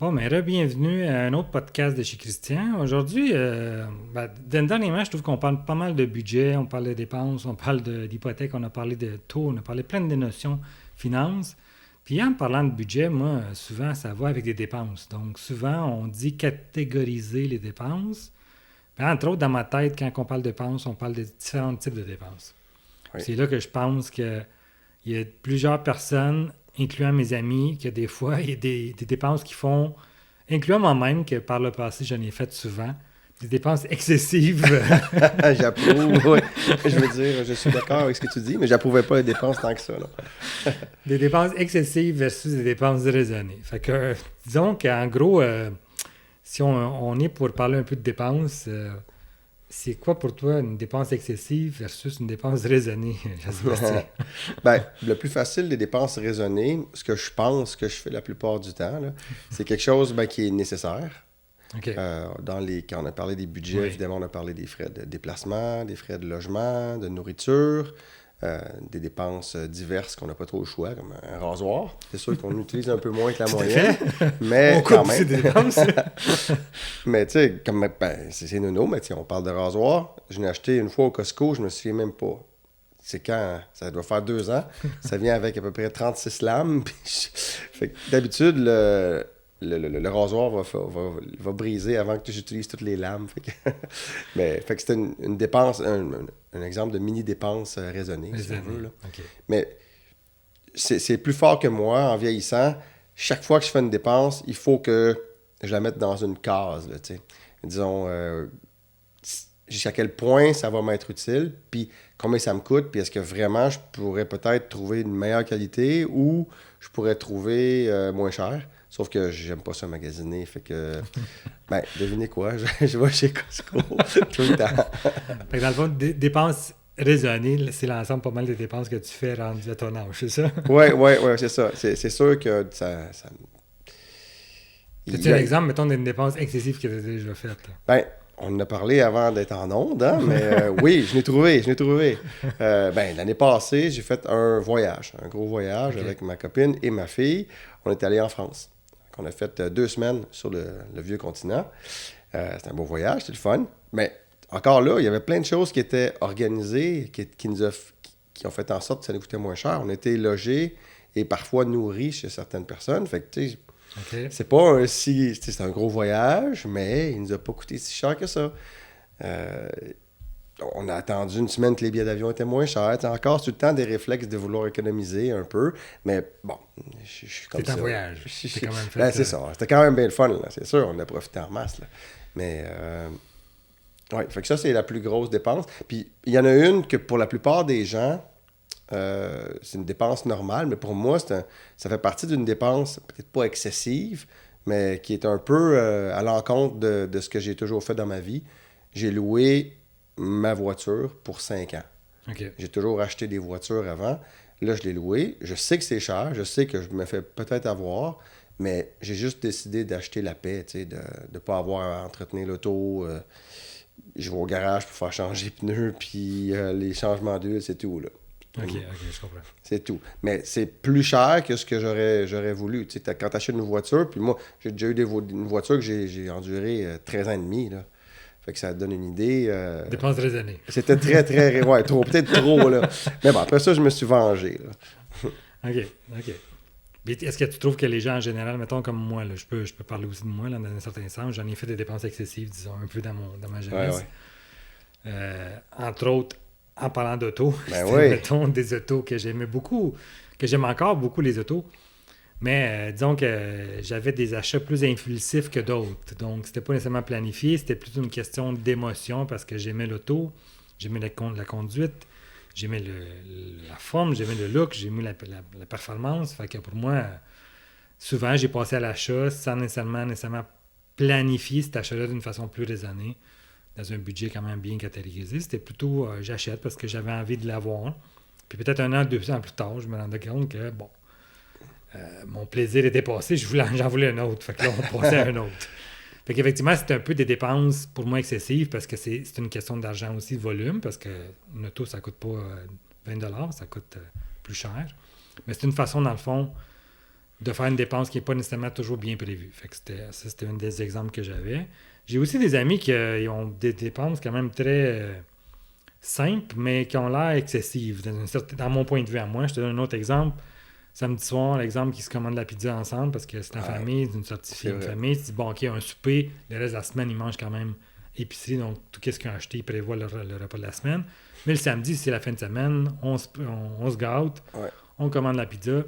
Bon, mais bienvenue à un autre podcast de chez Christian. Aujourd'hui, dernièrement, je trouve qu'on parle pas mal de budget, on parle de dépenses, on parle d'hypothèque, on a parlé de taux, on a parlé plein de notions finances. Puis en parlant de budget, moi, souvent, ça va avec des dépenses. Donc, souvent, on dit catégoriser les dépenses. Puis, entre autres, dans ma tête, quand on parle de dépenses, on parle de différents types de dépenses. Oui. Puis c'est là que je pense qu'il y a plusieurs personnes, incluant mes amis, que des fois, il y a des dépenses qui font, incluant moi-même, que par le passé, j'en ai fait souvent, des dépenses excessives. J'approuve, oui. Je veux dire, je suis d'accord avec ce que tu dis, mais j'approuvais pas les dépenses tant que ça. Là. Des dépenses excessives versus des dépenses raisonnées. Fait que, disons qu'en gros, si on est pour parler un peu de dépenses, c'est quoi pour toi une dépense excessive versus une dépense raisonnée, Jean-Sébastien? Le plus facile des dépenses raisonnées, ce que je pense que je fais la plupart du temps, là, c'est quelque chose qui est nécessaire. OK. Quand on a parlé des budgets, Oui. évidemment, on a parlé des frais de déplacement, des frais de logement, de nourriture, des dépenses diverses qu'on n'a pas trop le choix, comme un rasoir. C'est sûr qu'on utilise un peu moins que la Tout à moyenne, fait. mais On quand coupe ces même. dépenses. Mais tu sais, c'est nono, mais tu sais, on parle de rasoir. Je l'ai acheté une fois au Costco, je me souviens même pas. C'est quand? Ça doit faire 2 ans. Ça vient avec à peu près 36 lames. Fait que d'habitude, le rasoir va briser avant que j'utilise toutes les lames. Fait que c'était une dépense, un exemple de mini-dépense raisonnée, si on veut. Là. OK. Mais c'est plus fort que moi en vieillissant. Chaque fois que je fais une dépense, il faut que je la mette dans une case. Là, disons, jusqu'à quel point ça va m'être utile, puis combien ça me coûte, puis est-ce que vraiment je pourrais peut-être trouver une meilleure qualité ou je pourrais trouver moins cher. Sauf que j'aime pas ça magasiner, fait que, devinez quoi, je vais chez Costco tout le temps. Fait que dans le fond, dépenses raisonnées, c'est l'ensemble pas mal des dépenses que tu fais rendu à ton âge, c'est ça? Ouais, c'est ça. C'est sûr que ça... As-tu un exemple, mettons, d'une dépense excessive que tu as déjà faite? On en a parlé avant d'être en onde, hein, mais oui, je l'ai trouvé. L'année passée, j'ai fait un voyage, un gros voyage avec ma copine et ma fille. On est allé en France. On a fait 2 semaines sur le vieux continent. C'était un beau voyage, c'était le fun. Mais encore là, il y avait plein de choses qui étaient organisées, qui ont fait en sorte que ça nous coûtait moins cher. On était logés et parfois nourris chez certaines personnes. Fait que, tu sais, OK. c'est un gros voyage, mais il nous a pas coûté si cher que ça. Euh, on a attendu une semaine que les billets d'avion étaient moins chers. T'sais, encore, c'est tout le temps des réflexes de vouloir économiser un peu. Mais bon, je suis comme ça. C'est un voyage. C'est quand même fait. C'est ça. C'était quand même bien le fun, là, c'est sûr. On a profité en masse. Là. Mais, ouais, fait que ça, c'est la plus grosse dépense. Puis, il y en a une que pour la plupart des gens, c'est une dépense normale, mais pour moi, ça fait partie d'une dépense peut-être pas excessive, mais qui est un peu à l'encontre de ce que j'ai toujours fait dans ma vie. J'ai loué ma voiture pour 5 ans. OK. J'ai toujours acheté des voitures avant. Là, je l'ai loué. Je sais que c'est cher. Je sais que je me fais peut-être avoir, mais j'ai juste décidé d'acheter la paix, de ne pas avoir à entretenir l'auto. Je vais au garage pour faire changer les pneus, puis les changements d'huile, c'est tout, là. OK, je comprends. C'est tout. Mais c'est plus cher que ce que j'aurais voulu. Tu sais, quand tu achètes une voiture, puis moi, j'ai déjà eu une voiture que j'ai enduré 13 ans et demi. Là. Fait que ça donne une idée. Dépenses raisonnées. C'était très, très... Ouais, peut-être trop, là. Mais bon, après ça, je me suis vengé. Là. OK. Mais est-ce que tu trouves que les gens en général, mettons comme moi, là, je peux parler aussi de moi là, dans un certain sens, j'en ai fait des dépenses excessives, disons, un peu dans ma jeunesse. Ouais. Entre autres, en parlant d'auto, Oui. mettons, des autos que j'aimais beaucoup, que j'aime encore beaucoup les autos. Mais disons que j'avais des achats plus impulsifs que d'autres. Donc, c'était pas nécessairement planifié, c'était plutôt une question d'émotion parce que j'aimais l'auto, j'aimais la conduite, j'aimais la forme, j'aimais le look, j'aimais la performance. Fait que pour moi, souvent, j'ai passé à l'achat sans nécessairement planifier cet achat-là d'une façon plus raisonnée, dans un budget quand même bien catégorisé. C'était plutôt j'achète parce que j'avais envie de l'avoir. Puis peut-être 1 an, 2 ans plus tard, je me rendais compte que, bon, mon plaisir était passé, j'en voulais un autre. Fait que là, on passait à un autre. Fait qu'effectivement, c'est un peu des dépenses pour moi excessives parce que c'est une question d'argent aussi, de volume, parce qu'une auto, ça coûte pas 20 $, ça coûte plus cher. Mais c'est une façon, dans le fond, de faire une dépense qui n'est pas nécessairement toujours bien prévue. Fait que c'était un des exemples que j'avais. J'ai aussi des amis qui ont des dépenses quand même très simples, mais qui ont l'air excessives, dans mon point de vue à moi. Je te donne un autre exemple. Samedi soir, l'exemple qui se commande la pizza ensemble parce que c'est en famille, c'est une sortie de famille. Tu dis, bon, OK, un souper, le reste de la semaine, ils mangent quand même épicerie, donc tout ce qu'ils ont acheté, ils prévoient le repas de la semaine. Mais le samedi, c'est la fin de semaine, on se gâte, on commande la pizza,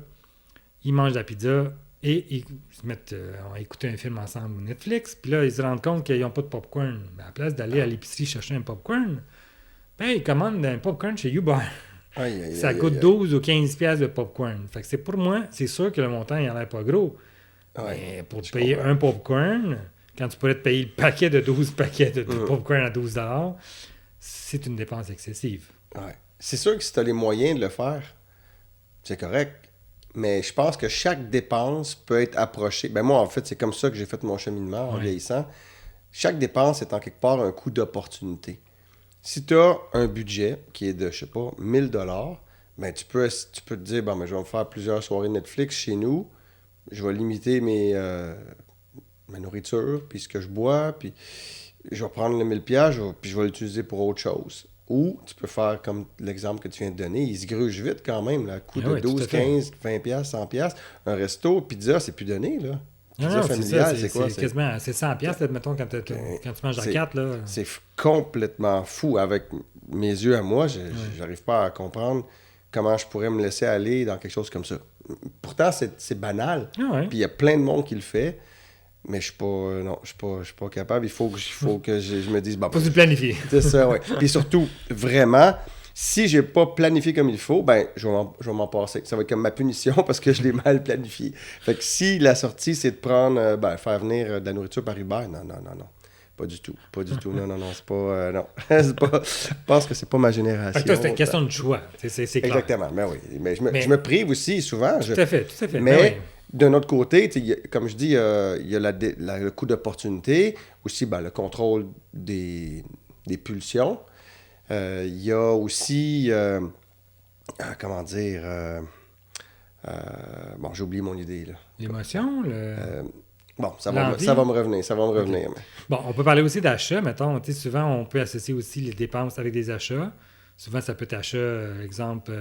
ils mangent la pizza et ils se mettent à écouter un film ensemble sur Netflix. Puis là, ils se rendent compte qu'ils n'ont pas de popcorn. Mais à la place d'aller à l'épicerie chercher un popcorn, ben, ils commandent un popcorn chez Uber. Ça coûte 12 ou 15 piastres de popcorn. Fait que c'est pour moi, c'est sûr que le montant, il n'en a pas gros. Mais pour te payer un popcorn, quand tu pourrais te payer le paquet de 12 paquets de popcorn à 12 $, c'est une dépense excessive. C'est sûr que si tu as les moyens de le faire, c'est correct. Mais je pense que chaque dépense peut être approchée. Ben moi, en fait, c'est comme ça que j'ai fait mon cheminement en vieillissant. Chaque dépense est en quelque part un coût d'opportunité. Si tu as un budget qui est de, je sais pas, 1000 $, ben tu peux te dire, bon, ben, je vais me faire plusieurs soirées Netflix chez nous, je vais limiter ma nourriture, puis ce que je bois, puis je vais prendre le 1000 $, puis je vais l'utiliser pour autre chose. Ou tu peux faire comme l'exemple que tu viens de donner, il se gruge vite quand même, là, coût de 12, 15, 20 $, 100 $. Un resto, pizza, c'est plus donné, là. Non, familiale, c'est quoi? Quasiment, c'est 100 $, mettons, quand tu manges à 4. Là. C'est complètement fou. Avec mes yeux à moi, j'arrive pas à comprendre comment je pourrais me laisser aller dans quelque chose comme ça. Pourtant, c'est banal. Puis il y a plein de monde qui le fait, mais je suis pas capable. Il faut que je me dise... Faut se planifier. C'est ça, oui. Puis surtout, vraiment... Si j'ai pas planifié comme il faut, ben je vais m'en passer. Ça va être comme ma punition parce que je l'ai mal planifié. Fait que si la sortie, c'est de prendre, faire venir de la nourriture par Uber, non. Pas du tout. Non, c'est pas... non. C'est pas... Je pense que c'est pas ma génération. Fait que c'est une question de choix. C'est clair. Exactement. Mais oui. Mais je me prive aussi souvent. Tout à fait. Mais d'un autre côté, comme je dis, il y a le coût d'opportunité, aussi le contrôle des pulsions. Il y a aussi, comment dire, bon, j'ai oublié mon idée, là. L'émotion, bon, ça va me revenir, Okay. Mais... Bon, on peut parler aussi d'achat, mettons, souvent, on peut associer aussi les dépenses avec des achats. Souvent, ça peut être achat, exemple,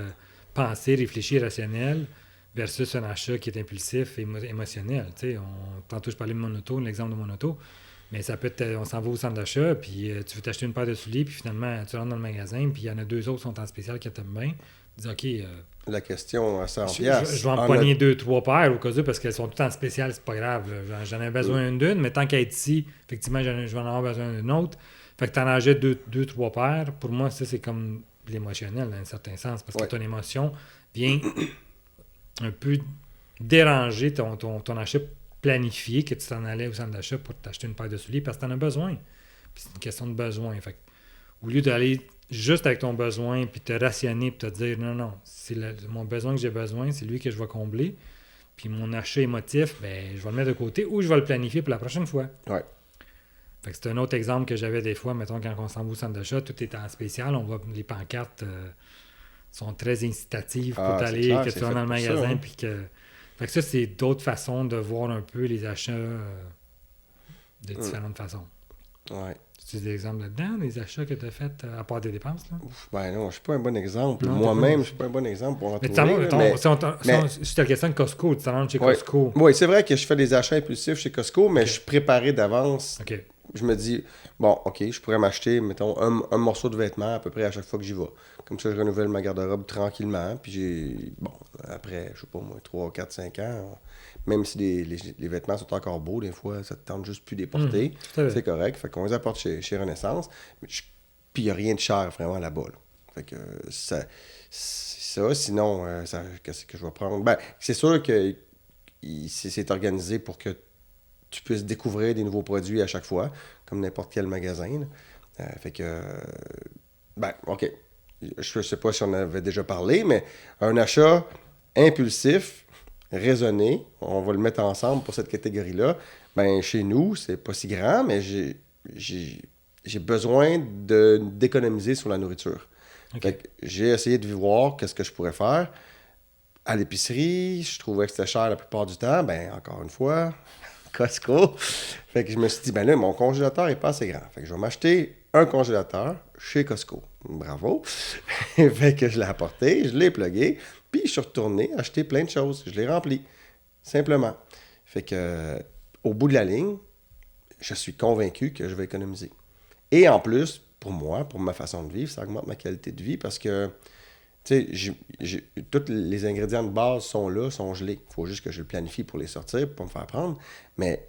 pensé, réfléchi, rationnel, versus un achat qui est impulsif et émotionnel. Tantôt, je parlais de mon auto, l'exemple de mon auto. Mais ça peut être, on s'en va au centre d'achat, puis tu veux t'acheter une paire de souliers, puis finalement, tu rentres dans le magasin, puis il y en a 2 autres qui sont en spécial qui t'aiment bien. Tu dis, OK... la question à 100 je vais en pogner 2-3 paires au cas où, parce qu'elles sont toutes en spécial, c'est pas grave. J'en ai besoin d'une, mais tant qu'à être ici, effectivement, je vais en avoir besoin d'une autre. Fait que tu en achètes 2-3 paires. Pour moi, ça, c'est comme l'émotionnel, dans un certain sens, parce que ton émotion vient un peu déranger ton achat planifié, que tu t'en allais au centre d'achat pour t'acheter une paire de souliers parce que tu en as besoin. Puis c'est une question de besoin. Fait que, au lieu d'aller juste avec ton besoin puis te rationner puis te dire non, c'est mon besoin que j'ai besoin, c'est lui que je vais combler. Puis mon achat émotif, je vais le mettre de côté ou je vais le planifier pour la prochaine fois. Fait que c'est un autre exemple que j'avais des fois, mettons, quand on s'en va au centre d'achat, tout est en spécial, les pancartes sont très incitatives pour t'aller, que tu vas dans le magasin puis que... Fait que ça, c'est d'autres façons de voir un peu les achats de différentes façons. Tu as des exemples là-dedans, des achats que tu as faits à part des dépenses? Là? Ben non, je ne suis pas un bon exemple. Moi-même, je ne suis pas un bon exemple pour en trouver. Si tu as la question de Costco, tu t'en rends chez Costco. Oui, c'est vrai que je fais des achats impulsifs chez Costco, mais je suis préparé d'avance. Je me dis, bon, OK, je pourrais m'acheter, mettons, un morceau de vêtement à peu près à chaque fois que j'y vais. Comme ça, je renouvelle ma garde-robe tranquillement. Puis après, je sais pas moi, 3, 4, 5 ans, même si les vêtements sont encore beaux, des fois, ça te tente juste plus de les porter. C'est correct. Fait qu'on les apporte chez Renaissance. Puis il n'y a rien de cher vraiment là-bas. Là. Fait que c'est ça. Sinon, qu'est-ce que je vais prendre? Ben, c'est sûr que c'est organisé pour que tu puisses découvrir des nouveaux produits à chaque fois, comme n'importe quel magasin. Fait que, OK. Je ne sais pas si on avait déjà parlé, mais un achat impulsif, raisonné, on va le mettre ensemble pour cette catégorie-là. Chez nous, c'est pas si grand, mais j'ai besoin d'économiser sur la nourriture. Fait que j'ai essayé de voir qu'est-ce que je pourrais faire. À l'épicerie, je trouvais que c'était cher la plupart du temps. Ben, encore une fois, Costco. Fait que je me suis dit, ben là, mon congélateur est pas assez grand. Fait que je vais m'acheter un congélateur chez Costco. Bravo. Fait que je l'ai apporté, je l'ai plugué, puis je suis retourné acheter plein de choses. Je l'ai rempli, simplement. Fait que, au bout de la ligne, je suis convaincu que je vais économiser. Et en plus, pour moi, pour ma façon de vivre, ça augmente ma qualité de vie parce que, tu sais, tous les ingrédients de base sont là, sont gelés. Il faut juste que je le planifie pour les sortir, pour me faire prendre. Mais,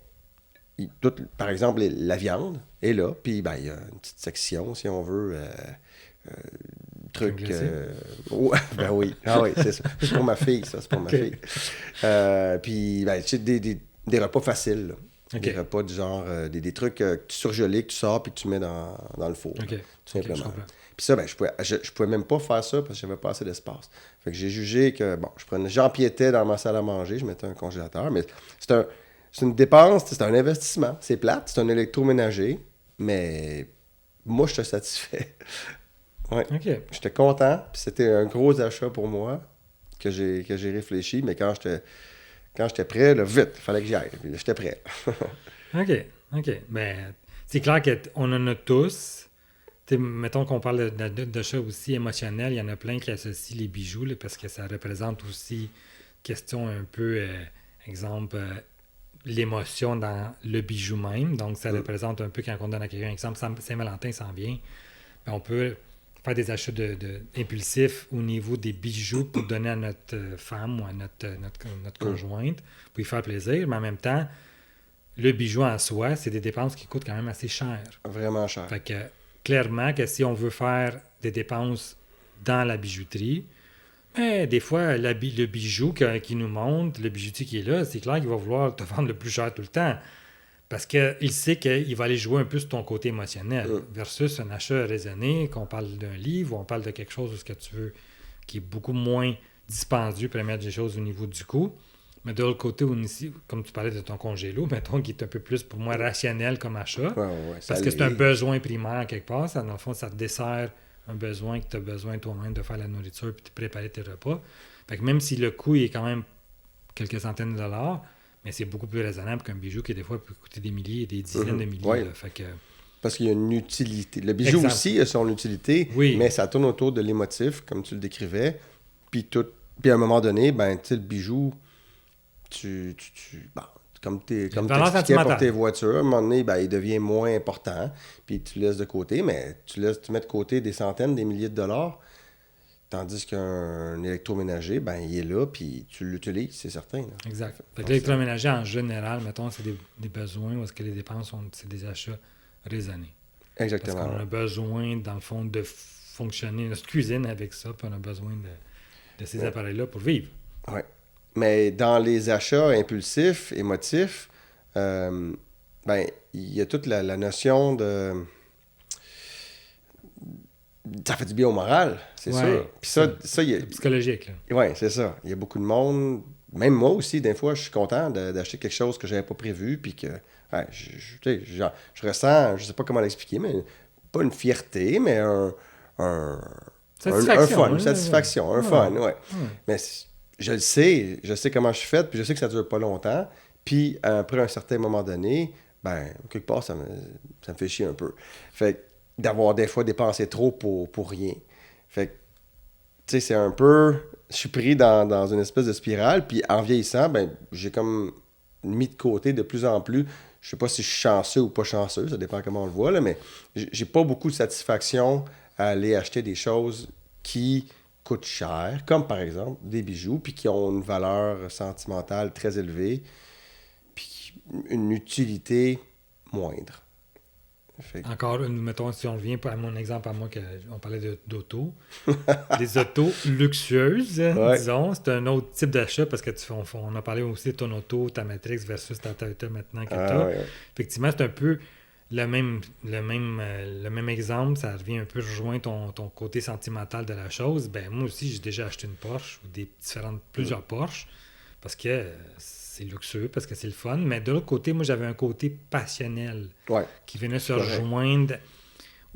par exemple, la viande est là, puis ben, il y a une petite section, si on veut, truc. Ouais, ben oui, ah oui, c'est ça. C'est pour ma fille, ça, c'est pour ma fille. Puis, ben, tu sais, des repas faciles, là. Des repas du genre, des trucs surgelés que tu sors puis que tu mets dans le four, tout simplement. Puis ça, ben, je pouvais même pas faire ça parce que j'avais pas assez d'espace. Fait que j'ai jugé que, bon, j'empiétais dans ma salle à manger, je mettais un congélateur, mais c'est une dépense, c'est un investissement. C'est plate, c'est un électroménager, mais moi, je suis satisfait. Ouais. J'étais content, puis c'était un gros achat pour moi que j'ai réfléchi, mais quand j'étais prêt, là, vite, il fallait que j'y aille. Puis là, j'étais prêt. OK. Ben, c'est clair qu'on en a tous. T'sais, mettons qu'on parle d'achat aussi émotionnel, il y en a plein qui associent les bijoux là, parce que ça représente aussi question un peu, exemple, l'émotion dans le bijou même. Donc, ça représente un peu quand on donne à quelqu'un, exemple, Saint-Valentin s'en vient. Ben, on peut faire des achats impulsifs au niveau des bijoux pour donner à notre femme ou à notre conjointe pour lui faire plaisir, mais en même temps, le bijou en soi, c'est des dépenses qui coûtent quand même assez cher. Vraiment cher. Fait que, clairement, que si on veut faire des dépenses dans la bijouterie, mais des fois, le bijou qui nous montre, le bijoutier qui est là, c'est clair qu'il va vouloir te vendre le plus cher tout le temps. Parce qu'il sait qu'il va aller jouer un peu sur ton côté émotionnel. Versus un achat raisonné, qu'on parle d'un livre ou on parle de quelque chose, ce que tu veux, qui est beaucoup moins dispendieux pour mettre des choses au niveau du coût. Mais de l'autre côté, comme tu parlais de ton congélo, mettons, qui est un peu plus pour moi rationnel comme achat. Parce que c'est un besoin primaire quelque part. Ça, dans le fond, ça te dessert un besoin que tu as besoin toi-même de faire la nourriture puis de préparer tes repas. Fait que même si le coût est quand même quelques centaines de dollars, mais c'est beaucoup plus raisonnable qu'un bijou qui, des fois, peut coûter des milliers et des dizaines de milliers. Là. Fait que... Parce qu'il y a une utilité. Le bijou aussi a son utilité, mais ça tourne autour de l'émotif, comme tu le décrivais. Puis à un moment donné, ben, tu sais, le bijou, comme tu expliquais pour tes voitures, à un moment donné, ben, il devient moins important. Puis tu le laisses de côté, mais tu mets de côté des centaines, des milliers de dollars. Tandis qu'un électroménager, ben, il est là, puis tu l'utilises, c'est certain. Là. Exact. Fait que l'électroménager, en général, mettons, c'est des besoins ou est-ce que les dépenses, c'est des achats raisonnés. Exactement. Parce qu'on a besoin, dans le fond, de fonctionner notre cuisine avec ça, puis on a besoin de ces appareils-là pour vivre. Oui. Mais dans les achats impulsifs, émotifs, ben, il y a toute la notion de... Ça fait du bien au moral, c'est sûr. Puis ça c'est psychologique. Oui, c'est ça. Il y a beaucoup de monde, même moi aussi, des fois, je suis content d'acheter quelque chose que je n'avais pas prévu, puis que je ressens, je sais pas comment l'expliquer, mais pas une fierté, mais un fun, une satisfaction, un fun, ouais. Mais je sais comment je suis fait, puis je sais que ça dure pas longtemps, puis après un certain moment donné, ben, quelque part, ça me fait chier un peu. Fait d'avoir des fois dépensé trop pour rien. Fait que, tu sais, c'est un peu... Je suis pris dans une espèce de spirale, puis en vieillissant, ben, j'ai comme mis de côté de plus en plus. Je sais pas si je suis chanceux ou pas chanceux, ça dépend comment on le voit, là, mais j'ai pas beaucoup de satisfaction à aller acheter des choses qui coûtent cher, comme par exemple des bijoux, puis qui ont une valeur sentimentale très élevée, puis une utilité moindre. Encore, mettons, si on revient à mon exemple à moi, on parlait d'auto. Les autos luxueuses, disons, c'est un autre type d'achat parce que on a parlé aussi de ton auto, ta Matrix versus ta Toyota maintenant que tu as. Effectivement, c'est un peu le même exemple. Ça revient un peu rejoindre ton côté sentimental de la chose. Ben moi aussi, j'ai déjà acheté une Porsche ou plusieurs Porsche parce que c'est luxueux, parce que c'est le fun. Mais de l'autre côté, moi, j'avais un côté passionnel qui venait se rejoindre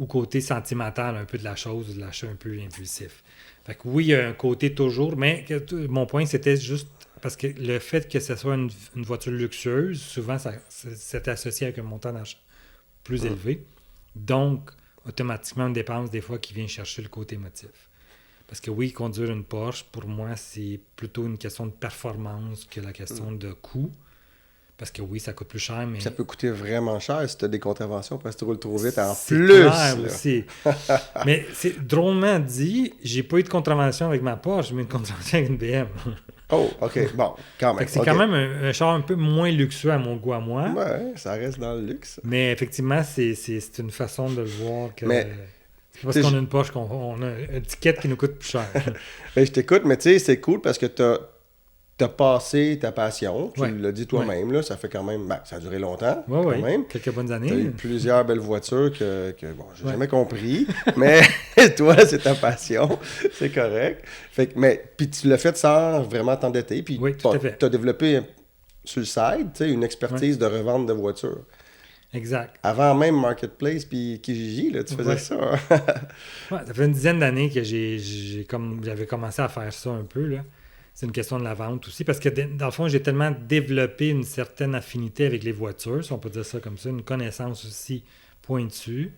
ou côté sentimental un peu de la chose, de l'achat un peu impulsif. Fait que oui, il y a un côté toujours, mais mon point, c'était juste parce que le fait que ce soit une voiture luxueuse, souvent, c'est associé avec un montant d'achat plus élevé. Donc, automatiquement, une dépense, des fois, qui vient chercher le côté émotif. Parce que oui, conduire une Porsche, pour moi, c'est plutôt une question de performance que la question de coût. Parce que oui, ça coûte plus cher, mais... Ça peut coûter vraiment cher si tu as des contraventions parce que tu roules trop vite en c'est plus. Clair Là. aussi. Mais c'est drôlement dit, j'ai pas eu de contravention avec ma Porsche, mais une contravention avec une BM. Oh, OK. Bon, quand même. C'est quand même un char un peu moins luxueux à mon goût à moi. Ouais, ça reste dans le luxe. Mais effectivement, c'est une façon de le voir que... Mais, c'est parce qu'on a une Porsche qu'on a une étiquette qui nous coûte plus cher. je t'écoute, mais tu sais, c'est cool parce que tu as passé ta passion. Tu l'as dit toi-même, là, ça fait quand même... Ben, ça a duré longtemps, quand même. Quelques bonnes années. Tu as eu plusieurs belles voitures que bon, j'ai jamais compris, mais toi, c'est ta passion. C'est correct. Puis tu l'as fait sans vraiment t'endetter. Puis tout à fait. Tu as développé sur le side, tu sais, une expertise de revente de voitures. Exact. Avant même Marketplace puis Kijiji, là, tu faisais ça. Ça fait une dizaine d'années que j'avais commencé à faire ça un peu, là. C'est une question de la vente aussi, parce que dans le fond, j'ai tellement développé une certaine affinité avec les voitures, si on peut dire ça comme ça, une connaissance aussi pointue,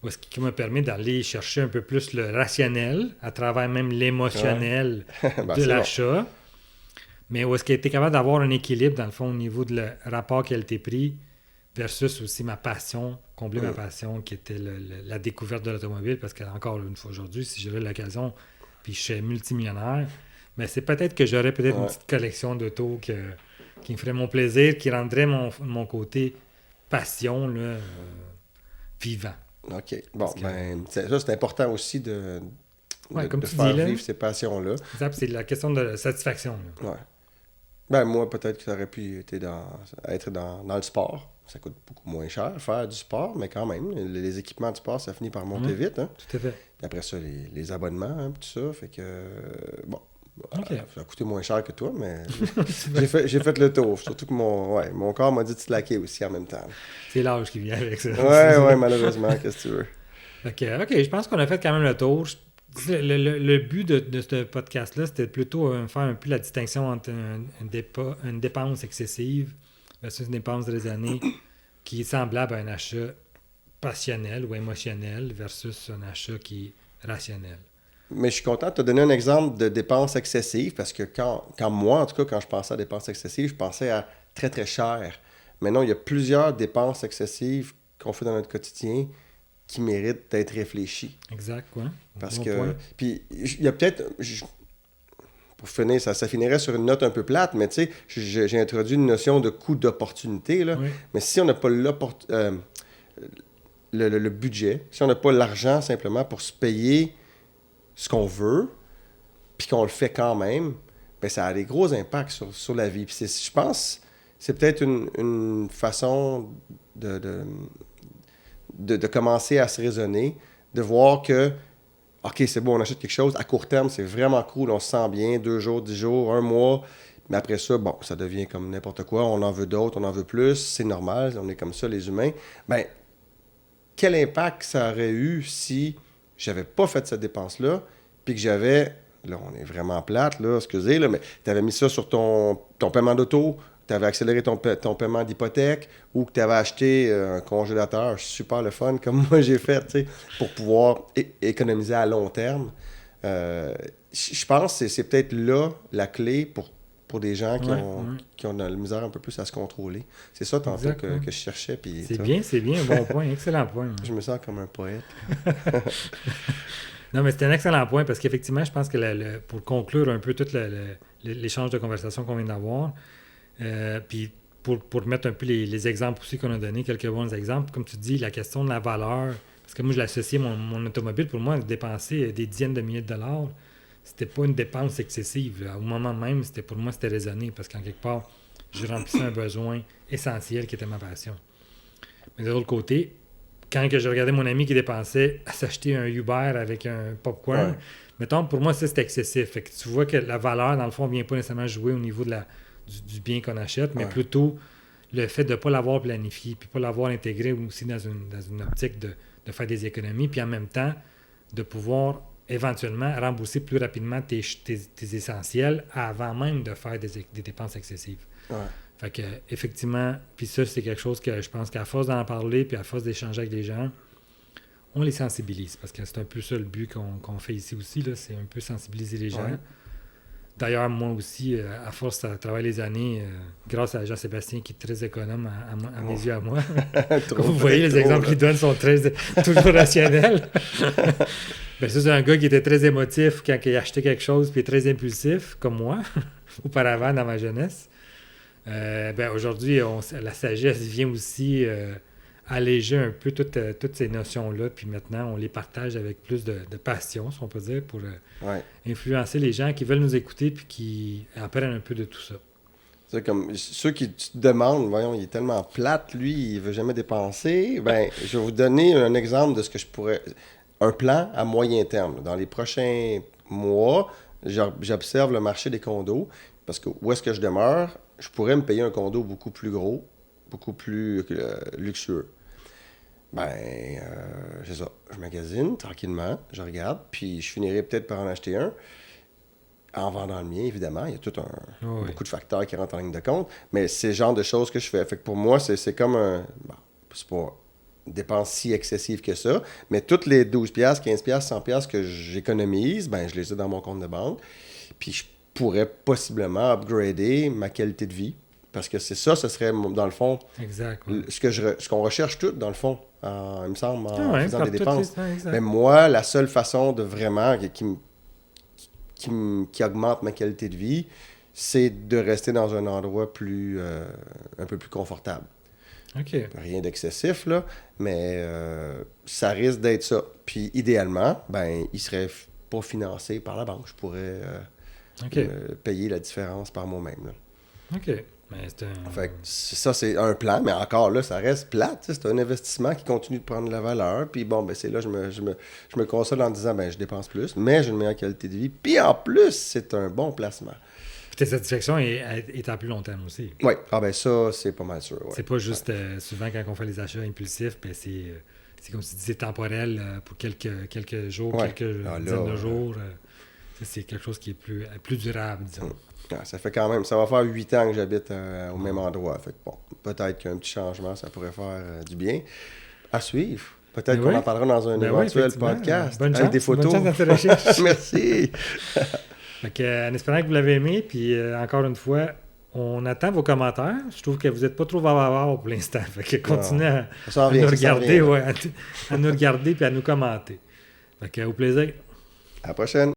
ce qui me permet d'aller chercher un peu plus le rationnel, à travers même l'émotionnel de l'achat, bon. Mais où est-ce qu'il a été capable d'avoir un équilibre, dans le fond, au niveau de le rapport qualité-prix, versus aussi ma passion, combler ma passion, qui était la découverte de l'automobile, parce qu'encore une fois aujourd'hui, si j'avais l'occasion, puis je suis multimillionnaire, mais c'est peut-être que j'aurais peut-être une petite collection d'autos qui me ferait mon plaisir, qui rendrait mon côté passion là, vivant. OK. Bon, ça, c'est important aussi de faire vivre ces passions-là. Exact, c'est la question de satisfaction. Là. Ouais. Ben, moi, peut-être que ça aurait pu être dans le sport. Ça coûte beaucoup moins cher faire du sport, mais quand même, les équipements de sport, ça finit par monter vite. Hein? Tout à fait. Et après ça, les abonnements, hein, tout ça. Fait que, bon, ça a coûté moins cher que toi, mais j'ai fait le tour. Surtout que mon corps m'a dit de slacker aussi en même temps. C'est l'âge qui vient avec ça. Ouais, malheureusement, qu'est-ce que tu veux. OK, je pense qu'on a fait quand même le tour. Le but de ce podcast-là, c'était plutôt faire un peu la distinction entre une dépense excessive versus une dépense raisonnée qui est semblable à un achat passionnel ou émotionnel versus un achat qui est rationnel. Mais je suis content de te donner un exemple de dépense excessive parce que quand moi, en tout cas, quand je pensais à dépenses excessives, je pensais à très, très cher. Maintenant, il y a plusieurs dépenses excessives qu'on fait dans notre quotidien qui méritent d'être réfléchies. Exact, quoi. Parce que... Puis, il y a peut-être... Pour finir, ça finirait sur une note un peu plate, mais tu sais, j'ai introduit une notion de coût d'opportunité, là. Oui. Mais si on n'a pas le budget, si on n'a pas l'argent simplement pour se payer ce qu'on veut, puis qu'on le fait quand même, bien, ça a des gros impacts sur la vie. Puis je pense c'est peut-être une façon de commencer à se raisonner, de voir que OK, c'est bon, on achète quelque chose. À court terme, c'est vraiment cool. On se sent bien. 2 jours, 10 jours, 1 mois. Mais après ça, bon, ça devient comme n'importe quoi. On en veut d'autres, on en veut plus. C'est normal. On est comme ça, les humains. Bien, quel impact ça aurait eu si j'avais pas fait cette dépense-là, puis que j'avais... Là, on est vraiment plate, là, excusez, là, mais tu avais mis ça sur ton paiement d'auto, tu avais accéléré ton paiement d'hypothèque ou que tu avais acheté un congélateur super le fun, comme moi j'ai fait, tu sais, pour pouvoir économiser à long terme. Je pense que c'est peut-être là la clé pour des gens qui ont de la misère un peu plus à se contrôler. C'est ça, tantôt, que je cherchais. Puis, c'est bien, un bon point, excellent point. Je me sens comme un poète. Non, mais c'est un excellent point parce qu'effectivement, je pense que pour conclure un peu tout l'échange de conversation qu'on vient d'avoir, puis pour mettre un peu les exemples aussi qu'on a donnés, quelques bons exemples, comme tu dis, la question de la valeur, parce que moi, je l'associais mon automobile, pour moi, dépenser des dizaines de milliers de dollars, c'était pas une dépense excessive. Là. Au moment même, pour moi, c'était raisonné, parce qu'en quelque part, je remplissais un besoin essentiel qui était ma passion. Mais de l'autre côté, quand je regardais mon ami qui dépensait à s'acheter un Uber avec un popcorn, mettons, pour moi, ça, c'était excessif. Fait que tu vois que la valeur, dans le fond, ne vient pas nécessairement jouer au niveau du bien qu'on achète, mais plutôt le fait de ne pas l'avoir planifié, puis pas l'avoir intégré aussi dans une optique de faire des économies, puis en même temps, de pouvoir éventuellement rembourser plus rapidement tes essentiels avant même de faire des dépenses excessives. Ouais. Fait que, effectivement, puis ça, c'est quelque chose que je pense qu'à force d'en parler, puis à force d'échanger avec les gens, on les sensibilise, parce que c'est un peu ça le but qu'on fait ici aussi, là, c'est un peu sensibiliser les gens. Ouais. D'ailleurs, moi aussi, à force de travailler les années, grâce à Jean-Sébastien, qui est très économe à mes yeux, à moi. Comme vous voyez, les exemples qu'il donne sont toujours rationnels. Ben, ça, c'est un gars qui était très émotif quand il achetait quelque chose, puis très impulsif, comme moi, auparavant dans ma jeunesse. Ben, aujourd'hui, la sagesse vient aussi alléger un peu toutes ces notions-là, puis maintenant, on les partage avec plus de passion, si on peut dire, pour influencer les gens qui veulent nous écouter, puis qui apprennent un peu de tout ça. C'est comme ceux qui te demandent, voyons, il est tellement plate, lui, il veut jamais dépenser. Ben, je vais vous donner un exemple de ce que je pourrais... Un plan à moyen terme. Dans les prochains mois, j'observe le marché des condos, parce que où est-ce que je demeure, je pourrais me payer un condo beaucoup plus gros, beaucoup plus luxueux. Ben, c'est ça. Je magasine tranquillement, je regarde, puis je finirai peut-être par en acheter un. En vendant le mien, évidemment, il y a beaucoup de facteurs qui rentrent en ligne de compte, mais c'est le genre de choses que je fais. Fait que pour moi, c'est comme un... Bon, c'est pas une dépense si excessive que ça, mais toutes les 12$, 15$, 100$ que j'économise, ben, je les ai dans mon compte de banque, puis je pourrais possiblement upgrader ma qualité de vie, parce que c'est ça, ce serait, dans le fond, exact, ce qu'on recherche tout, dans le fond, il me semble, en faisant des dépenses. Mais moi, la seule façon de vraiment... qui augmente ma qualité de vie, c'est de rester dans un endroit un peu plus confortable. OK. Rien d'excessif, là, mais ça risque d'être ça. Puis idéalement, ben, il serait pas financé par la banque. Je pourrais payer la différence par moi-même. Là. OK. Mais fait que ça, c'est un plan, mais encore là, ça reste plate. C'est un investissement qui continue de prendre de la valeur. Puis bon, ben c'est là, je me console en disant, ben je dépense plus, mais j'ai une meilleure qualité de vie. Puis en plus, c'est un bon placement. Puis ta satisfaction est à plus long terme aussi. Oui. Ah ben ça, c'est pas mal sûr. Ouais. C'est pas juste, souvent quand on fait les achats impulsifs, ben c'est comme si tu disais temporel pour quelques jours, quelques dizaines de jours. C'est quelque chose qui est plus durable, disons. Ça fait quand même, ça va faire 8 ans que j'habite au même endroit. Fait que bon, peut-être qu'un petit changement, ça pourrait faire du bien. À suivre. Peut-être qu'on en parlera dans un éventuel podcast. Bonne avec chance, des photos. Bonne chance dans tes recherches. Merci. Fait que, en espérant que vous l'avez aimé, puis encore une fois, on attend vos commentaires. Je trouve que vous n'êtes pas trop bavard pour l'instant. Fait que continuez à nous regarder, à nous regarder puis à nous commenter. Fait que, au plaisir. À la prochaine.